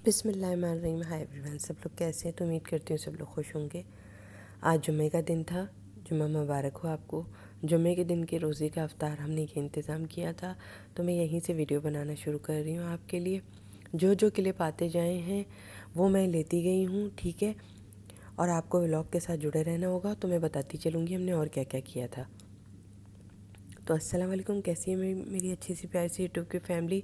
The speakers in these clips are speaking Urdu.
بسم اللہ الرحمن الرحیم۔ ہائی ایوریون، سب لوگ کیسے ہیں؟ تو امید کرتی ہوں سب لوگ خوش ہوں گے۔ آج جمعہ کا دن تھا، جمعہ مبارک ہو آپ کو۔ جمعہ کے دن کے روزے کا افطار ہم نے یہ انتظام کیا تھا، تو میں یہیں سے ویڈیو بنانا شروع کر رہی ہوں آپ کے لیے۔ جو کلپ آتے جائے ہیں وہ میں لیتی گئی ہوں، ٹھیک ہے، اور آپ کو ولاگ کے ساتھ جڑے رہنا ہوگا، تو میں بتاتی چلوں گی ہم نے اور کیا کیا کیا تھا۔ تو السلام علیکم، کیسی ہے میری اچھی سی پیاری سی یوٹیوب کی فیملی؟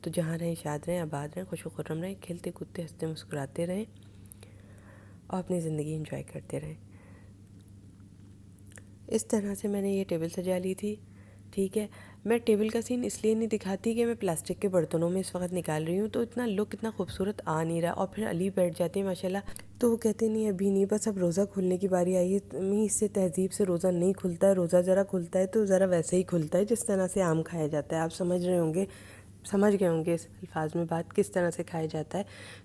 تو جہاں رہیں شاد رہیں، آباد رہیں، خوش و خرم رہیں، کھیلتے کودتے ہنستے مسکراتے رہیں اور اپنی زندگی انجوائے کرتے رہیں۔ اس طرح سے میں نے یہ ٹیبل سجا لی تھی، ٹھیک ہے۔ میں ٹیبل کا سین اس لیے نہیں دکھاتی کہ میں پلاسٹک کے برتنوں میں اس وقت نکال رہی ہوں، تو اتنا لک اتنا خوبصورت آ نہیں رہا، اور پھر علی بیٹھ جاتے ہیں ماشاءاللہ، تو وہ کہتے نہیں ابھی نہیں، بس اب روزہ کھلنے کی باری آئی ہے، اس سے تہذیب سے روزہ نہیں کھلتا ہے، روزہ ذرا کھلتا ہے تو ذرا ویسے ہی کھلتا ہے جس طرح سے عام کھایا جاتا ہے۔ آپ سمجھ گئے ہوں گے اس الفاظ میں بات کس طرح سے کھایا جاتا ہے،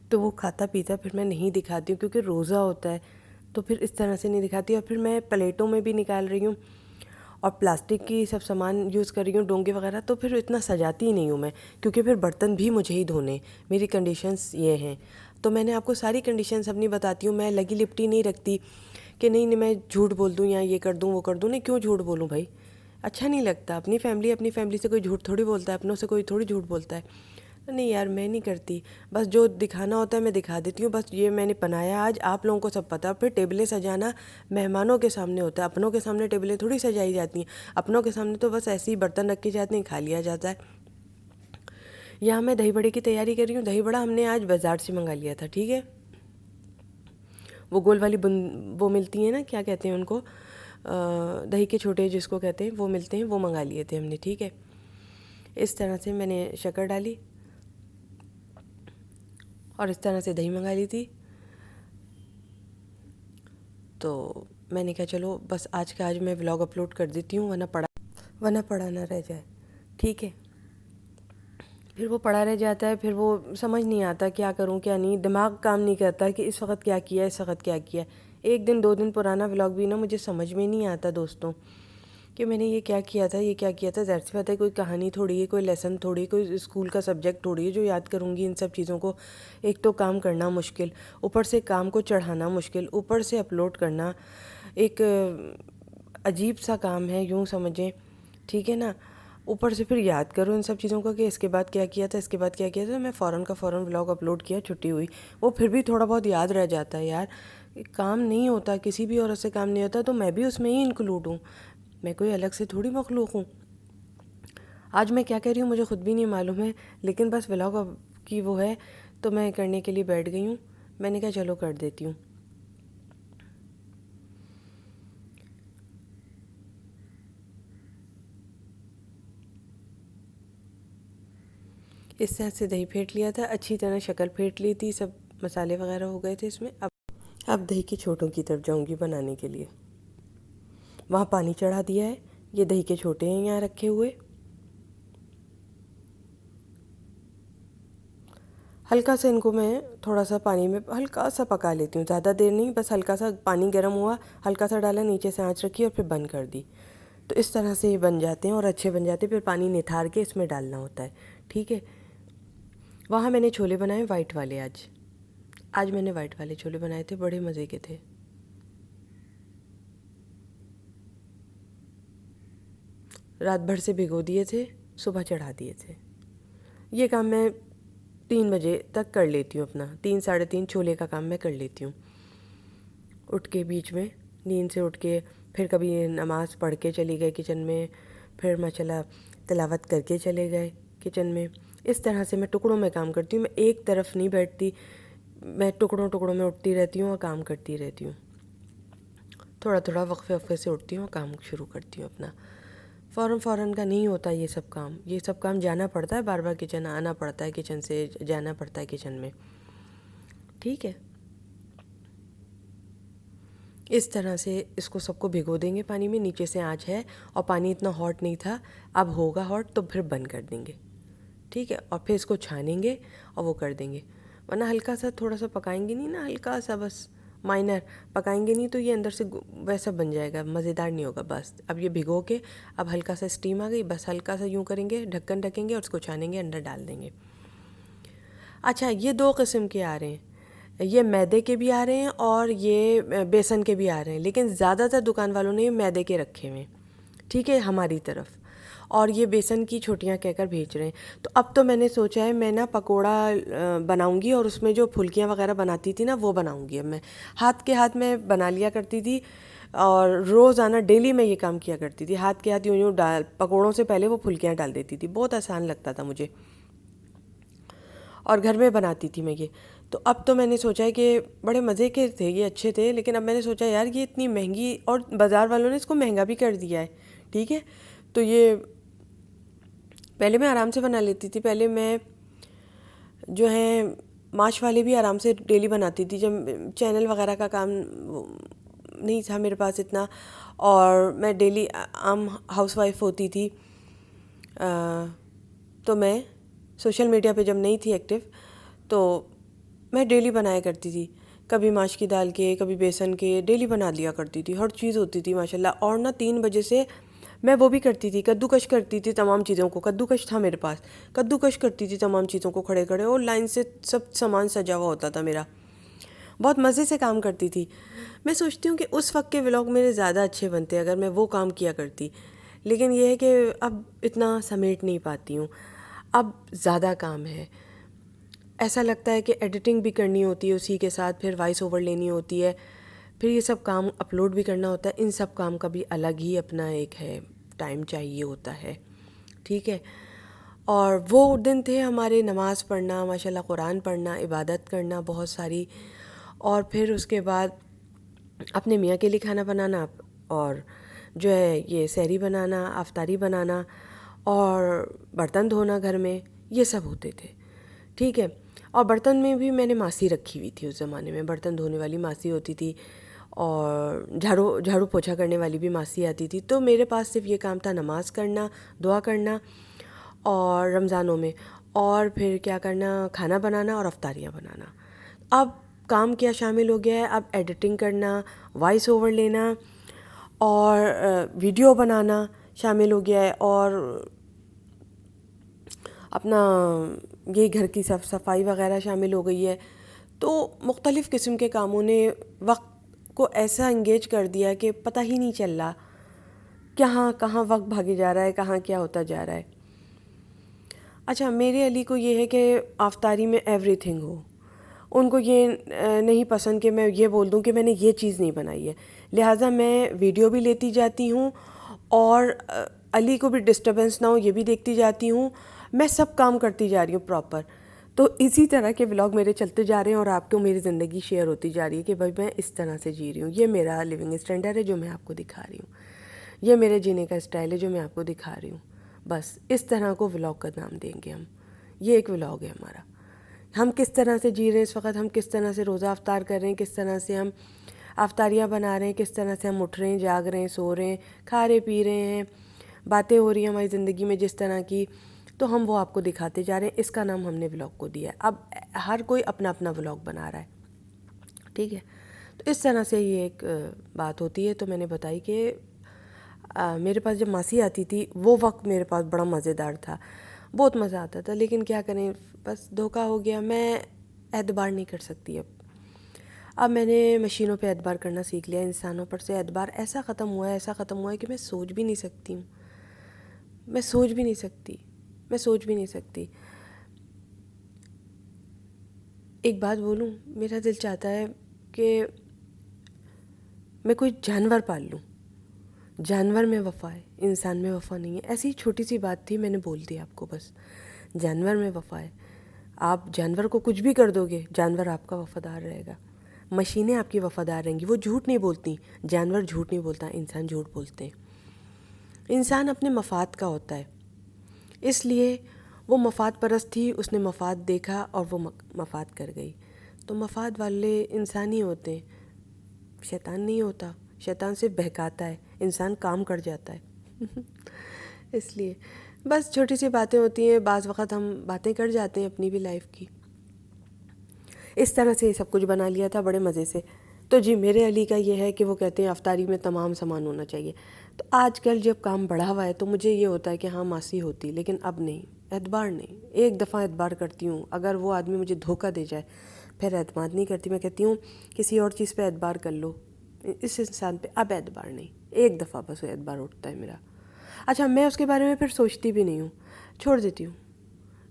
تو وہ کھاتا پیتا پھر میں نہیں دکھاتی ہوں، کیونکہ روزہ ہوتا ہے تو پھر اس طرح سے نہیں دکھاتی۔ اور پھر میں پلیٹوں میں بھی نکال رہی ہوں اور پلاسٹک کی سب سامان یوز کر رہی ہوں، ڈونگے وغیرہ، تو پھر اتنا سجاتی ہی نہیں ہوں میں، کیونکہ پھر برتن بھی مجھے ہی دھونے، میری کنڈیشنز یہ ہیں۔ تو میں نے آپ کو ساری کنڈیشنز اپنی بتاتی ہوں، میں لگی لپٹی نہیں رکھتی کہ نہیں میں جھوٹ بول دوں یا یہ کر دوں وہ کر دوں، نہیں، کیوں جھوٹ بولوں بھائی، اچھا نہیں لگتا۔ اپنی فیملی سے کوئی جھوٹ تھوڑی بولتا ہے، اپنوں سے کوئی تھوڑی جھوٹ بولتا ہے۔ نہیں یار، میں نہیں کرتی، بس جو دکھانا ہوتا ہے میں دکھا دیتی ہوں، بس یہ میں نے بنایا آج، آپ لوگوں کو سب پتہ۔ پھر ٹیبلیں سجانا مہمانوں کے سامنے ہوتا ہے، اپنوں کے سامنے ٹیبلیں تھوڑی سجائی جاتی ہیں، اپنوں کے سامنے تو بس ایسے ہی برتن رکھے جاتے ہیں، کھا لیا جاتا ہے۔ یہاں میں دہی بڑے کی تیاری کر رہی ہوں۔ دہی بڑا ہم نے آج بازار سے منگا لیا تھا، ٹھیک ہے، وہ گول والی وہ ملتی ہیں نا، کیا کہتے ہیں ان کو، دہی کے چھوٹے جس کو کہتے ہیں، وہ ملتے ہیں، وہ منگا لیے تھے ہم نے، ٹھیک ہے۔ اس طرح سے میں نے شکر ڈالی اور اس طرح سے دہی منگا لی تھی، تو میں نے کہا چلو بس آج میں ولاگ اپلوڈ کر دیتی ہوں، ورنہ پڑا نہ رہ جائے، ٹھیک ہے۔ پھر وہ پڑا رہ جاتا ہے، پھر وہ سمجھ نہیں آتا کیا کروں کیا نہیں، دماغ کام نہیں کرتا کہ اس وقت کیا کیا، اس وقت کیا کیا۔ ایک دن 2 دن پرانا ولاگ بھی نا مجھے سمجھ میں نہیں آتا دوستوں، کہ میں نے یہ کیا کیا تھا، یہ کیا کیا تھا۔ ظاہر سی بات ہے کوئی کہانی تھوڑی ہے، کوئی لیسن تھوڑی ہے، کوئی اسکول کا سبجیکٹ تھوڑی ہے جو یاد کروں گی ان سب چیزوں کو۔ ایک تو کام کرنا مشکل، اوپر سے کام کو چڑھانا مشکل، اوپر سے اپلوڈ کرنا ایک عجیب سا کام ہے، یوں سمجھیں، ٹھیک ہے نا۔ اوپر سے پھر یاد کرو ان سب چیزوں کا کہ اس کے بعد کیا کیا تھا، اس کے بعد کیا کیا تھا۔ میں فوراً کا فوراً ولاگ اپلوڈ کیا، چھٹی ہوئی، وہ پھر بھی تھوڑا بہت یاد رہ جاتا ہے یار۔ کام نہیں ہوتا، کسی بھی عورت سے کام نہیں ہوتا، تو میں بھی اس میں ہی انکلوڈ ہوں، میں کوئی الگ سے تھوڑی مخلوق ہوں۔ آج میں کیا کہہ رہی ہوں مجھے خود بھی نہیں معلوم ہے، لیکن بس ولاگ کی وہ ہے تو میں کرنے کے لیے بیٹھ گئی ہوں۔ میں نے کہا چلو کر دیتی ہوں۔ اس طرح سے دہی پھینٹ لیا تھا، اچھی طرح شکل پھینٹ لی تھی، سب مسالے وغیرہ ہو گئے تھے اس میں۔ اب دہی کے چھوٹوں کی طرف جاؤں گی بنانے کے لیے۔ وہاں پانی چڑھا دیا ہے، یہ دہی کے چھوٹے ہیں یہاں رکھے ہوئے۔ ہلکا سا ان کو میں تھوڑا سا پانی میں ہلکا سا پکا لیتی ہوں، زیادہ دیر نہیں، بس ہلکا سا پانی گرم ہوا، ہلکا سا ڈالا، نیچے سے آنچ رکھی اور پھر بند کر دی، تو اس طرح سے یہ بن جاتے ہیں اور اچھے بن جاتے ہیں۔ پھر پانی نتھار کے اس میں ڈالنا ہوتا ہے، ٹھیک ہے۔ وہاں میں نے چھولے بنائے وائٹ والے، آج میں نے وائٹ والے چھولے بنائے تھے، بڑے مزے کے تھے۔ رات بھر سے بھگو دیے تھے، صبح چڑھا دیے تھے۔ یہ کام میں 3 بجے تک کر لیتی ہوں اپنا، 3 ساڑھے 3 چھولے کا کام میں کر لیتی ہوں۔ اٹھ کے بیچ میں نیند سے اٹھ کے پھر کبھی نماز پڑھ کے چلی گئے کچن میں، پھر ماشاءاللہ تلاوت کر کے چلے گئے کچن میں۔ اس طرح سے میں ٹکڑوں میں کام کرتی ہوں، میں ایک طرف نہیں بیٹھتی، میں ٹکڑوں میں اٹھتی رہتی ہوں اور کام کرتی رہتی ہوں۔ تھوڑا تھوڑا وقفے سے اٹھتی ہوں اور کام شروع کرتی ہوں اپنا۔ فوراً کا نہیں ہوتا یہ سب کام جانا پڑتا ہے، بار بار کچن آنا پڑتا ہے، کچن سے جانا پڑتا ہے کچن میں، ٹھیک ہے۔ اس طرح سے اس کو سب کو بھگو دیں گے پانی میں، نیچے سے آنچ ہے اور پانی اتنا ہاٹ نہیں تھا، اب ہوگا ہاٹ تو پھر بند کر دیں گے، ٹھیک ہے۔ اور پھر اس کو چھانیں گے اور وہ کر دیں گے، ورنہ ہلکا سا تھوڑا سا پکائیں گے نہیں نا، ہلکا سا بس مائنر پکائیں گے نہیں تو یہ اندر سے ویسا بن جائے گا، مزیدار نہیں ہوگا۔ بس اب یہ بھگو کے اب ہلکا سا اسٹیم آ گئی، بس ہلکا سا یوں کریں گے، ڈھکن ڈھکیں گے اور اس کو چھانیں گے، انڈا ڈال دیں گے۔ اچھا یہ دو قسم کے آ رہے ہیں، یہ میدے کے بھی آ رہے ہیں اور یہ بیسن کے بھی آ رہے ہیں، لیکن زیادہ تر دکان والوں نے میدے کے رکھے ہوئے ہیں، ٹھیک ہے، ہماری طرف، اور یہ بیسن کی چھوٹیاں کہہ کر بھیج رہے ہیں۔ تو اب تو میں نے سوچا ہے میں نا پکوڑا بناؤں گی، اور اس میں جو پھلکیاں وغیرہ بناتی تھی نا وہ بناؤں گی اب میں، ہاتھ کے ہاتھ میں بنا لیا کرتی تھی، اور روزانہ ڈیلی میں یہ کام کیا کرتی تھی، ہاتھ کے ہاتھ یوں یوں ڈال، پکوڑوں سے پہلے وہ پھلکیاں ڈال دیتی تھی، بہت آسان لگتا تھا مجھے، اور گھر میں بناتی تھی میں یہ۔ تو اب تو میں نے سوچا ہے کہ بڑے مزے کے تھے یہ، اچھے تھے، لیکن اب میں نے سوچا یار یہ اتنی مہنگی، اور بازار والوں نے اس کو مہنگا بھی کر دیا ہے، ٹھیک ہے، تو یہ پہلے میں آرام سے بنا لیتی تھی، پہلے میں جو ہے ماش والے بھی آرام سے ڈیلی بناتی تھی، جب چینل وغیرہ کا کام نہیں تھا میرے پاس اتنا، اور میں ڈیلی عام ہاؤس وائف ہوتی تھی، تو میں سوشل میڈیا پہ جب نہیں تھی ایکٹیو تو میں ڈیلی بنایا کرتی تھی، کبھی ماش کی دال کے، کبھی بیسن کے، ڈیلی بنا لیا کرتی تھی، ہر چیز ہوتی تھی ماشاءاللہ۔ اور نا 3 بجے سے میں وہ بھی کرتی تھی، کدو کش کرتی تھی تمام چیزوں کو، کدو کش تھا میرے پاس، کدو کش کرتی تھی تمام چیزوں کو کھڑے کھڑے، اور لائن سے سب سامان سجا ہوا ہوتا تھا میرا، بہت مزے سے کام کرتی تھی۔ میں سوچتی ہوں کہ اس وقت کے ولاگ میرے زیادہ اچھے بنتے اگر میں وہ کام کیا کرتی، لیکن یہ ہے کہ اب اتنا سمیٹ نہیں پاتی ہوں، اب زیادہ کام ہے، ایسا لگتا ہے کہ ایڈیٹنگ بھی کرنی ہوتی ہے اسی کے ساتھ، پھر وائس اوور لینی ہوتی ہے، پھر یہ سب کام اپلوڈ بھی کرنا ہوتا ہے، ان سب کام کا بھی الگ ہی اپنا ایک ہے ٹائم چاہیے ہوتا ہے، ٹھیک ہے۔ اور وہ دن تھے ہمارے نماز پڑھنا، ماشاءاللہ قرآن پڑھنا، عبادت کرنا بہت ساری، اور پھر اس کے بعد اپنے میاں کے لیے کھانا بنانا، اور جو ہے یہ سحری بنانا، افطاری بنانا، اور برتن دھونا گھر میں، یہ سب ہوتے تھے، ٹھیک ہے۔ اور برتن میں بھی میں نے ماسی رکھی ہوئی تھی اس زمانے میں، برتن دھونے والی ماسی ہوتی تھی، اور جھاڑو پوچھا کرنے والی بھی ماسی آتی تھی، تو میرے پاس صرف یہ کام تھا نماز کرنا، دعا کرنا، اور رمضانوں میں، اور پھر کیا کرنا، کھانا بنانا اور افطاریاں بنانا۔ اب کام کیا شامل ہو گیا ہے، اب ایڈیٹنگ کرنا، وائس اوور لینا، اور ویڈیو بنانا شامل ہو گیا ہے، اور اپنا یہ گھر کی صفائی وغیرہ شامل ہو گئی ہے۔ تو مختلف قسم کے کاموں نے وقت کو ایسا انگیج کر دیا کہ پتہ ہی نہیں چل رہا کہاں وقت بھاگے جا رہا ہے، کہاں کیا ہوتا جا رہا ہے۔ اچھا میرے علی کو یہ ہے کہ افطاری میں ایوری تھنگ ہو، ان کو یہ نہیں پسند کہ میں یہ بول دوں کہ میں نے یہ چیز نہیں بنائی ہے، لہٰذا میں ویڈیو بھی لیتی جاتی ہوں، اور علی کو بھی ڈسٹربنس نہ ہو یہ بھی دیکھتی جاتی ہوں، میں سب کام کرتی جا رہی ہوں پراپر۔ تو اسی طرح کے ولاگ میرے چلتے جا رہے ہیں، اور آپ کو میری زندگی شیئر ہوتی جا رہی ہے کہ بھائی میں اس طرح سے جی رہی ہوں، یہ میرا لیونگ اسٹینڈرڈ ہے جو میں آپ کو دکھا رہی ہوں، یہ میرے جینے کا اسٹائل ہے جو میں آپ کو دکھا رہی ہوں، بس اس طرح کو ولاگ کا نام دیں گے ہم، یہ ایک ولاگ ہے ہمارا، ہم کس طرح سے جی رہے ہیں اس وقت، ہم کس طرح سے روزہ افطار کر رہے ہیں، کس طرح سے ہم افطاریاں بنا رہے ہیں، کس طرح سے ہم اٹھ رہے ہیں، جاگ رہے ہیں، سو رہے ہیں، کھا رہے پی رہے ہیں، باتیں ہو رہی ہیں ہماری زندگی میں جس طرح کی، تو ہم وہ آپ کو دکھاتے جا رہے ہیں، اس کا نام ہم نے ولاگ کو دیا ہے۔ اب ہر کوئی اپنا اپنا ولاگ بنا رہا ہے، ٹھیک ہے، تو اس طرح سے یہ ایک بات ہوتی ہے۔ تو میں نے بتائی کہ میرے پاس جب ماسی آتی تھی وہ وقت میرے پاس بڑا مزیدار تھا، بہت مزہ آتا تھا، لیکن کیا کریں بس دھوکہ ہو گیا، میں اعتبار نہیں کر سکتی اب میں نے مشینوں پہ اعتبار کرنا سیکھ لیا، انسانوں پر سے اعتبار ایسا ختم ہوا ہے کہ میں سوچ بھی نہیں سکتی ہوں، میں سوچ بھی نہیں سکتی۔ ایک بات بولوں، میرا دل چاہتا ہے کہ میں کوئی جانور پال لوں، جانور میں وفا ہے، انسان میں وفا نہیں ہے، ایسی چھوٹی سی بات تھی میں نے بول دی آپ کو، بس جانور میں وفا ہے، آپ جانور کو کچھ بھی کر دو گے جانور آپ کا وفادار رہے گا، مشینیں آپ کی وفادار رہیں گی، وہ جھوٹ نہیں بولتی، جانور جھوٹ نہیں بولتا، انسان جھوٹ بولتے ہیں، انسان اپنے مفاد کا ہوتا ہے، اس لیے وہ مفاد پرست تھی، اس نے مفاد دیکھا اور وہ مفاد کر گئی، تو مفاد والے انسان ہی ہوتے ہیں، شیطان نہیں ہوتا، شیطان صرف بہکاتا ہے، انسان کام کر جاتا ہے اس لیے بس چھوٹی سی باتیں ہوتی ہیں، بعض وقت ہم باتیں کر جاتے ہیں اپنی بھی لائف کی، اس طرح سے سب کچھ بنا لیا تھا بڑے مزے سے۔ تو جی میرے علی کا یہ ہے کہ وہ کہتے ہیں افطاری میں تمام سامان ہونا چاہیے، تو آج کل جب کام بڑھا ہوا ہے تو مجھے یہ ہوتا ہے کہ ہاں ماسی ہوتی، لیکن اب نہیں، اعتبار نہیں. ایک دفعہ اعتبار کرتی ہوں، اگر وہ آدمی مجھے دھوکہ دے جائے پھر اعتماد نہیں کرتی. میں کہتی ہوں کسی اور چیز پہ اعتبار کر لو، اس انسان پہ اب اعتبار نہیں. ایک دفعہ بس اعتبار اٹھتا ہے میرا. اچھا میں اس کے بارے میں پھر سوچتی بھی نہیں ہوں، چھوڑ دیتی ہوں.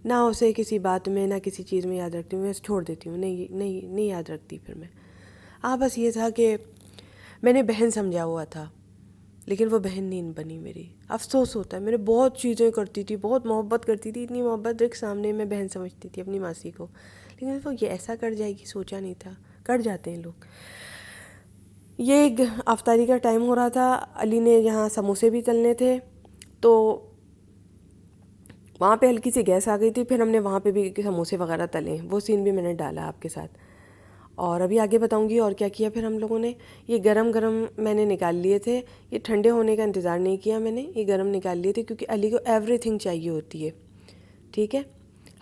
نہ اسے کسی بات میں، نہ کسی چیز میں یاد رکھتی ہوں، میں چھوڑ دیتی ہوں. نہیں یاد رکھتی پھر میں. بس یہ تھا کہ میں نے بہن سمجھا ہوا تھا، لیکن وہ بہن نہیں بنی میری. افسوس ہوتا ہے. میں نے بہت چیزیں کرتی تھی، بہت محبت کرتی تھی، اتنی محبت ایک سامنے میں بہن سمجھتی تھی اپنی ماسی کو، لیکن وہ یہ ایسا کر جائے گی سوچا نہیں تھا. کر جاتے ہیں لوگ. یہ ایک افطاری کا ٹائم ہو رہا تھا، علی نے یہاں سموسے بھی تلنے تھے تو وہاں پہ ہلکی سی گیس آ گئی تھی. پھر ہم نے وہاں پہ بھی سموسے وغیرہ تلے، وہ سین بھی میں نے ڈالا آپ کے ساتھ. اور ابھی آگے بتاؤں گی اور کیا کیا پھر ہم لوگوں نے. یہ گرم گرم میں نے نکال لیے تھے، یہ ٹھنڈے ہونے کا انتظار نہیں کیا میں نے، یہ گرم نکال لیے تھے کیونکہ علی کو ایوری تھنگ چاہیے ہوتی ہے. ٹھیک ہے،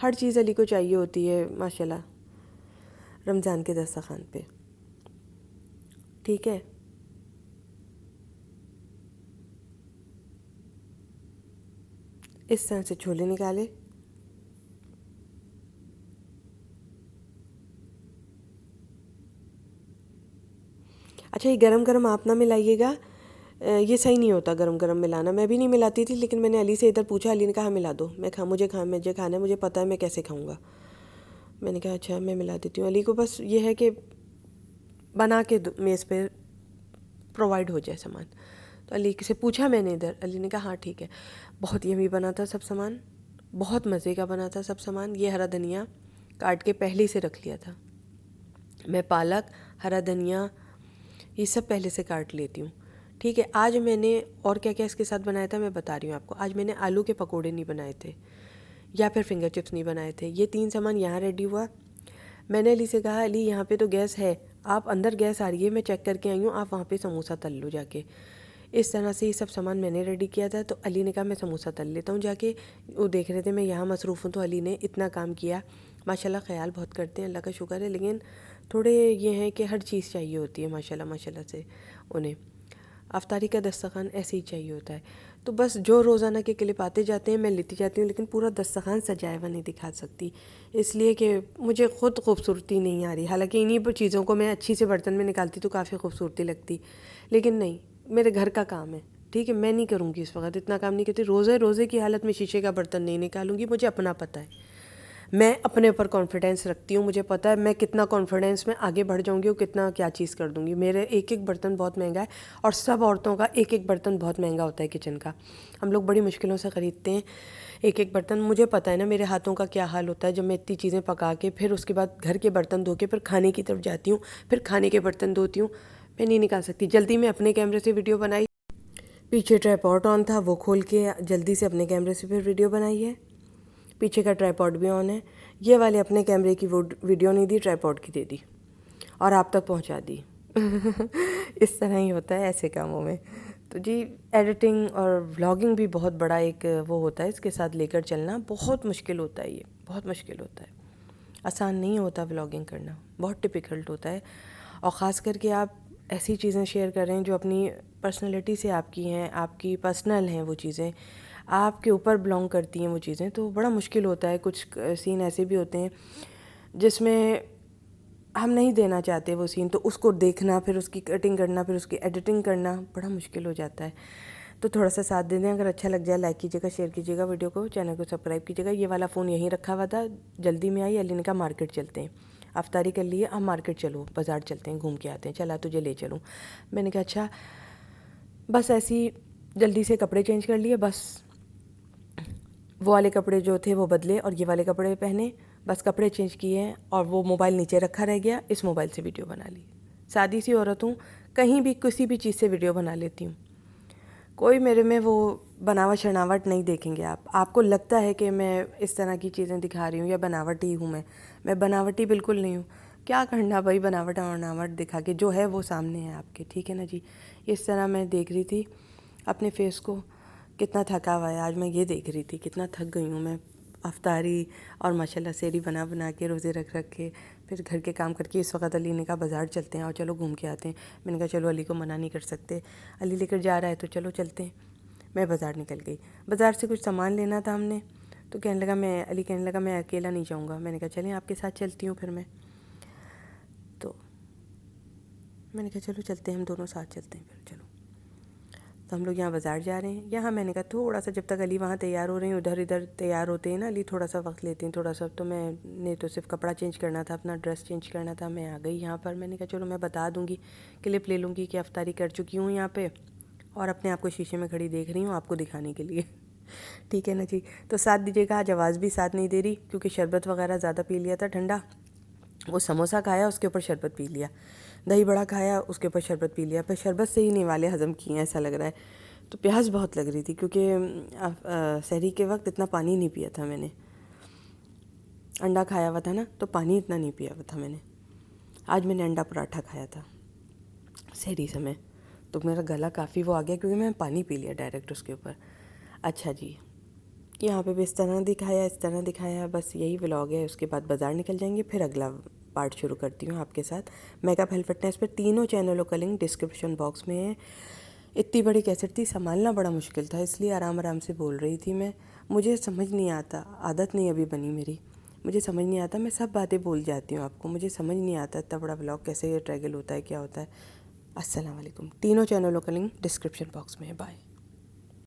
ہر چیز علی کو چاہیے ہوتی ہے ماشاءاللہ رمضان کے دسترخوان پہ. ٹھیک ہے. اس طرح سے چھولے نکالے. اچھا یہ گرم گرم آپ نہ ملائیے گا، یہ صحیح نہیں ہوتا گرم گرم ملانا. میں بھی نہیں ملاتی تھی، لیکن میں نے علی سے ادھر پوچھا، علی نے کہا ملا دو. مجھے کھانا ہے، مجھے پتہ ہے میں کیسے کھاؤں گا. میں نے کہا اچھا میں ملا دیتی ہوں. علی کو بس یہ ہے کہ بنا کے میز پہ پرووائڈ ہو جائے سامان. تو علی سے پوچھا میں نے ادھر، علی نے کہا ہاں ٹھیک ہے. بہت یمی بنا تھا سب سامان، بہت مزے کا بنا تھا سب سامان. یہ ہرا دھنیا کاٹ کے پہلے ہی سے رکھ لیا تھا میں. پالک، ہرا دھنیا، یہ سب پہلے سے کاٹ لیتی ہوں. ٹھیک ہے. آج میں نے اور کیا کیا اس کے ساتھ بنایا تھا میں بتا رہی ہوں آپ کو. آج میں نے آلو کے پکوڑے نہیں بنائے تھے یا پھر فنگر چپس نہیں بنائے تھے. یہ 3 سامان یہاں ریڈی ہوا. میں نے علی سے کہا علی یہاں پہ تو گیس ہے، آپ اندر گیس آ رہی ہے، میں چیک کر کے آئی ہوں، آپ وہاں پہ سموسہ تل لو جا کے. اس طرح سے یہ سب سامان میں نے ریڈی کیا تھا. تو علی نے کہا میں سموسہ تل لیتا ہوں جا کے. وہ دیکھ رہے تھے میں یہاں مصروف ہوں تو علی نے اتنا کام کیا. ماشاءاللہ خیال بہت کرتے ہیں، اللہ کا شکر ہے. لیکن تھوڑے یہ ہیں کہ ہر چیز چاہیے ہوتی ہے ماشاءاللہ سے انہیں. افطاری کا دسترخوان ایسے ہی چاہیے ہوتا ہے. تو بس جو روزانہ کے کلپ آتے جاتے ہیں میں لیتی جاتی ہوں، لیکن پورا دسترخوان سجایا ہوا نہیں دکھا سکتی، اس لیے کہ مجھے خود خوبصورتی نہیں آ رہی. حالانکہ انہی چیزوں کو میں اچھی سے برتن میں نکالتی تو کافی خوبصورتی لگتی، لیکن نہیں، میرے گھر کا کام ہے. ٹھیک ہے، میں نہیں کروں گی اس وقت، اتنا کام نہیں کرتی. روزے کی حالت میں شیشے کا برتن نہیں نکالوں گی. مجھے اپنا پتہ ہے، میں اپنے اوپر کانفیڈینس رکھتی ہوں. مجھے پتہ ہے میں کتنا کانفیڈینس میں آگے بڑھ جاؤں گی اور کتنا کیا چیز کر دوں گی. میرے ایک برتن بہت مہنگا ہے، اور سب عورتوں کا ایک برتن بہت مہنگا ہوتا ہے کچن کا. ہم لوگ بڑی مشکلوں سے خریدتے ہیں ایک برتن. مجھے پتہ ہے نا میرے ہاتھوں کا کیا حال ہوتا ہے جب میں اتنی چیزیں پکا کے پھر اس کے بعد گھر کے برتن دھو کے پھر کھانے کی طرف جاتی ہوں، پھر کھانے کے برتن دھوتی ہوں. میں نہیں نکال سکتی. جلدی میں اپنے کیمرے سے ویڈیو بنائی، پیچھے ٹرائی پاڈ آن تھا وہ کھول کے جلدی سے اپنے کیمرے سے پھر ویڈیو بنائی ہے. پیچھے کا ٹرائی پاڈ بھی آن ہے. یہ والے اپنے کیمرے کی ویڈیو نہیں دی، ٹرائی پاڈ کی دے دی اور آپ تک پہنچا دی. اس طرح ہی ہوتا ہے ایسے کاموں میں. تو جی ایڈیٹنگ اور ولاگنگ بھی بہت بڑا ایک وہ ہوتا ہے، اس کے ساتھ لے کر چلنا بہت مشکل ہوتا ہے. یہ بہت مشکل ہوتا ہے، آسان نہیں ہوتا. ولاگنگ کرنا بہت ڈیفیکلٹ ہوتا ہے، اور خاص کر کے آپ ایسی چیزیں شیئر کر رہے ہیں جو اپنی پرسنالٹی سے آپ کی ہیں، آپ کی پرسنل ہیں، وہ چیزیں آپ کے اوپر بلانگ کرتی ہیں وہ چیزیں. تو بڑا مشکل ہوتا ہے. کچھ سین ایسے بھی ہوتے ہیں جس میں ہم نہیں دینا چاہتے وہ سین، تو اس کو دیکھنا، پھر اس کی کٹنگ کرنا، پھر اس کی ایڈیٹنگ کرنا بڑا مشکل ہو جاتا ہے. تو تھوڑا سا ساتھ دے دیں. اگر اچھا لگ جائے لائک کیجیے گا، شیئر کیجیے گا ویڈیو کو، چینل کو سبسکرائب کیجیے گا. یہ والا فون یہیں رکھا ہوا تھا، جلدی میں آئی. علی نے کہا مارکیٹ چلتے ہیں، افطاری کر لیے، اب مارکیٹ چلو، بازار چلتے ہیں، گھوم کے آتے ہیں. چلا تجھے لے چلوں. میں نے کہا اچھا. بس ایسی جلدی سے کپڑے چینج کر لیے، بس وہ والے کپڑے جو تھے وہ بدلے اور یہ والے کپڑے پہنے. بس کپڑے چینج کیے ہیں اور وہ موبائل نیچے رکھا رہ گیا، اس موبائل سے ویڈیو بنا لی. سادی سی عورت ہوں، کہیں بھی کسی بھی چیز سے ویڈیو بنا لیتی ہوں. کوئی میرے میں وہ بناوٹ شناوٹ نہیں دیکھیں گے آپ. آپ کو لگتا ہے کہ میں اس طرح کی چیزیں دکھا رہی ہوں یا بناوٹی ہوں، میں بناوٹی بالکل نہیں ہوں. کیا کرنا بھائی بناوٹ دکھا کے، جو ہے وہ سامنے ہے آپ کے. ٹھیک ہے نا جی. اس طرح میں دیکھ رہی تھی اپنے فیس کو، کتنا تھکا ہوا ہے. آج میں یہ دیکھ رہی تھی کتنا تھک گئی ہوں میں افطاری اور ماشاءاللہ سیری بنا کے روزے رکھ کے پھر گھر کے کام کر کے. اس وقت علی نے کہا بازار چلتے ہیں اور چلو گھوم کے آتے ہیں. میں نے کہا چلو علی کو منع نہیں کر سکتے، علی لے کر جا رہا ہے تو چلو چلتے ہیں. میں بازار نکل گئی. بازار سے کچھ سامان لینا تھا ہم نے، تو علی کہنے لگا میں اکیلا نہیں جاؤں گا. میں نے کہا چلیں آپ کے ساتھ چلتی ہوں پھر میں. تو میں نے کہا چلو چلتے ہیں، ہم دونوں ساتھ چلتے ہیں پھر. چلو تو ہم لوگ یہاں بازار جا رہے ہیں. یہاں میں نے کہا تھوڑا سا جب تک علی وہاں تیار ہو رہے ہیں، ادھر تیار ہوتے ہیں نا علی، تھوڑا سا وقت لیتے ہیں تھوڑا سا. تو میں نے تو صرف کپڑا چینج کرنا تھا، اپنا ڈریس چینج کرنا تھا. میں آ گئی یہاں پر. میں نے کہا چلو میں بتا دوں گی، کلپ لے لوں گی کہ افطاری کر چکی ہوں یہاں پہ، اور اپنے آپ کو شیشے میں کھڑی دیکھ رہی ہوں آپ کو دکھانے کے لیے. ٹھیک ہے نا جی. تو ساتھ دیجیے گا. آج آواز بھی ساتھ نہیں دے رہی کیونکہ شربت وغیرہ زیادہ پی لیا تھا ٹھنڈا. وہ سموسہ کھایا، اس کے اوپر شربت پی لیا. دہی بڑا کھایا، اس کے اوپر شربت پی لیا. پر شربت سے ہی نوالے ہضم کیے ہیں ایسا لگ رہا ہے. تو پیاس بہت لگ رہی تھی کیونکہ سحری کے وقت اتنا پانی نہیں پیا تھا میں نے. انڈا کھایا ہوا تھا نا، تو پانی اتنا نہیں پیا ہوا تھا میں نے. آج میں نے انڈا پراٹھا کھایا تھا سحری سے میں، تو میرا گلا کافی وہ آ گیا کیونکہ میں نے پانی پی لیا ڈائریکٹ اس کے اوپر. اچھا جی، یہاں پہ بھی اس طرح دکھایا. بس یہی ولاگ ہے. اس کے بعد بازار نکل جائیں گے، پھر اگلا پارٹ شروع کرتی ہوں آپ کے ساتھ. میک اپ ہیلتھ فٹنس پہ تینوں چینلوں کا لنک ڈسکرپشن باکس میں ہے. اتنی بڑی کیسٹ تھی، سنبھالنا بڑا مشکل تھا، اس لیے آرام سے بول رہی تھی میں. مجھے سمجھ نہیں آتا، عادت نہیں ابھی بنی میری، مجھے سمجھ نہیں آتا. میں سب باتیں بول جاتی ہوں آپ کو، مجھے سمجھ نہیں آتا اتنا بڑا ولاگ کیسے ٹریگل ہوتا ہے، کیا ہوتا ہے. السلام علیکم. تینوں چینلوں کا لنک ڈسکرپشن باکس میں ہے. بائے.